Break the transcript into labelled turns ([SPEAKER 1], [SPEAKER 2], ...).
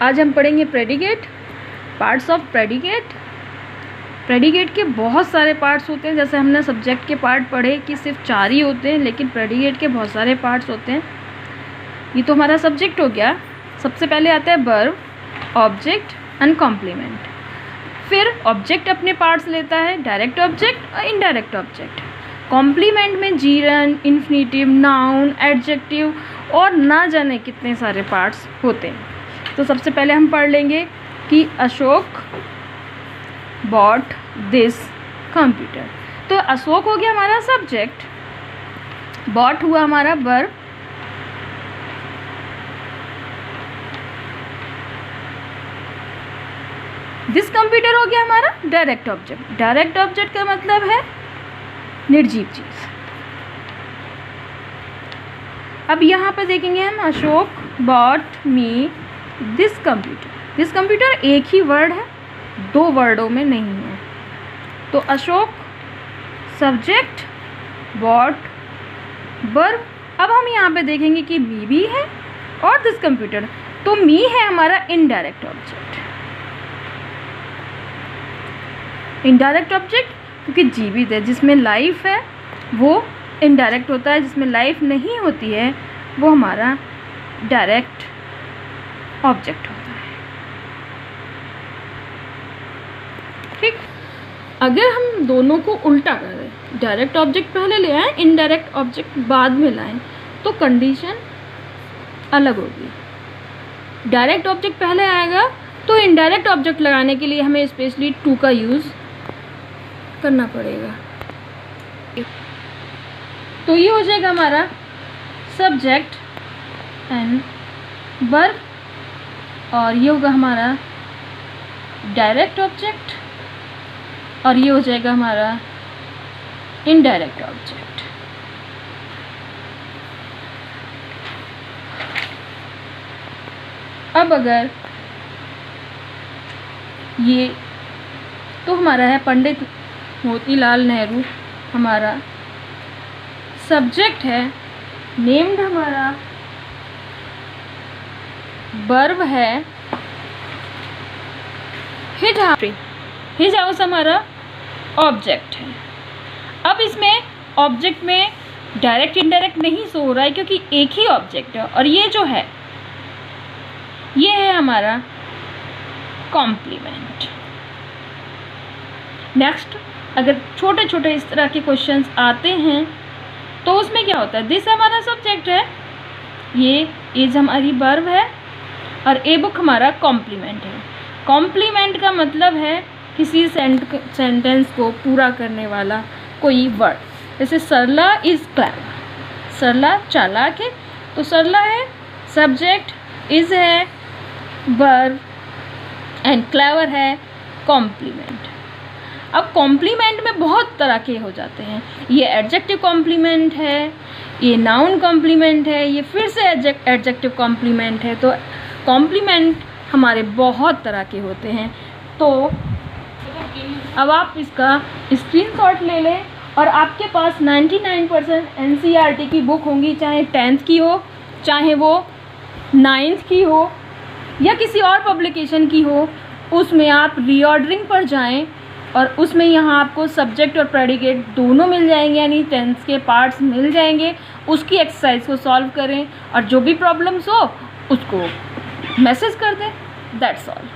[SPEAKER 1] आज हम पढ़ेंगे predicate, parts of predicate. Predicate के बहुत सारे पार्ट्स होते हैं, जैसे हमने सब्जेक्ट के पार्ट पढ़े कि सिर्फ 4 ही होते हैं, लेकिन प्रेडिकेट के बहुत सारे पार्ट्स होते हैं। ये तो हमारा सब्जेक्ट हो गया। सबसे पहले आता है वर्ब, ऑब्जेक्ट एंड कॉम्प्लीमेंट। फिर ऑब्जेक्ट अपने पार्ट्स लेता है, डायरेक्ट ऑब्जेक्ट और इनडायरेक्ट ऑब्जेक्ट। कॉम्प्लीमेंट में जीरन, इन्फिनेटिव, नाउन, एडजेक्टिव और ना जाने कितने सारे पार्ट्स होते हैं। तो सबसे पहले हम पढ़ लेंगे कि अशोक बॉट दिस कंप्यूटर। तो अशोक हो गया हमारा सब्जेक्ट, बॉट हुआ हमारा वर्ब, दिस कंप्यूटर हो गया हमारा डायरेक्ट ऑब्जेक्ट। डायरेक्ट ऑब्जेक्ट का मतलब है निर्जीव चीज। अब यहाँ पर देखेंगे हम Ashok bot me this computer. This computer एक ही वर्ड है, 2 वर्डों में नहीं है। तो अशोक सब्जेक्ट, बॉट वर्ब। अब हम यहाँ पे देखेंगे कि मी भी है और दिस कंप्यूटर। तो मी है हमारा इनडायरेक्ट ऑब्जेक्ट। इनडायरेक्ट ऑब्जेक्ट क्योंकि जीवित है, जिसमें लाइफ है वो इनडायरेक्ट होता है, जिसमें लाइफ नहीं होती है वो हमारा डायरेक्ट ऑब्जेक्ट होता है। ठीक, अगर हम दोनों को उल्टा करें, डायरेक्ट ऑब्जेक्ट पहले ले आए, इनडायरेक्ट ऑब्जेक्ट बाद में लाएं, तो कंडीशन अलग होगी। डायरेक्ट ऑब्जेक्ट पहले आएगा तो इनडायरेक्ट ऑब्जेक्ट लगाने के लिए हमें स्पेशली टू का यूज़ करना पड़ेगा। तो ये हो जाएगा हमारा सब्जेक्ट एंड वर्ब, और ये होगा हमारा डायरेक्ट ऑब्जेक्ट, और ये हो जाएगा हमारा इनडायरेक्ट ऑब्जेक्ट। अब अगर ये तो हमारा है पंडित मोतीलाल नेहरू, हमारा सब्जेक्ट है, नेम्ड हमारा वर्ब है, हिज हाउस हमारा ऑब्जेक्ट है। अब इसमें ऑब्जेक्ट में डायरेक्ट इनडायरेक्ट नहीं शो हो रहा है क्योंकि एक ही ऑब्जेक्ट है, और ये जो है ये है हमारा कॉम्प्लीमेंट। नेक्स्ट, अगर छोटे छोटे इस तरह के क्वेश्चंस आते हैं तो उसमें क्या होता है, दिस हमारा सब्जेक्ट है, ये इज हमारी वर्ब है, और ए बुक हमारा कॉम्प्लीमेंट है। कॉम्प्लीमेंट का मतलब है किसी सेंटेंस को पूरा करने वाला कोई वर्ड। जैसे सरला इज क्लेवर, सरला चालाक है, तो सरला है सब्जेक्ट, इज है वर्ब एंड क्लेवर है कॉम्प्लीमेंट। अब कॉम्प्लीमेंट में बहुत तरह के हो जाते हैं, ये एडजेक्टिव कॉम्प्लीमेंट है, ये नाउन कॉम्प्लीमेंट है, ये फिर से एडजेक्टिव कॉम्प्लीमेंट है। तो कॉम्प्लीमेंट हमारे बहुत तरह के होते हैं। तो अब आप इसका स्क्रीनशॉट ले लें, और आपके पास 99% एनसीईआरटी की बुक होंगी, चाहे 10th की हो, चाहे वो 9th की हो या किसी और पब्लिकेशन की हो, उसमें आप रीऑर्डरिंग पर जाएं और उसमें यहाँ आपको सब्जेक्ट और प्रेडिकेट दोनों मिल जाएंगे, यानी 10th के पार्ट्स मिल जाएंगे। उसकी एक्सरसाइज को सॉल्व करें और जो भी प्रॉब्लम्स हो उसको मैसेज कर दें। That's all.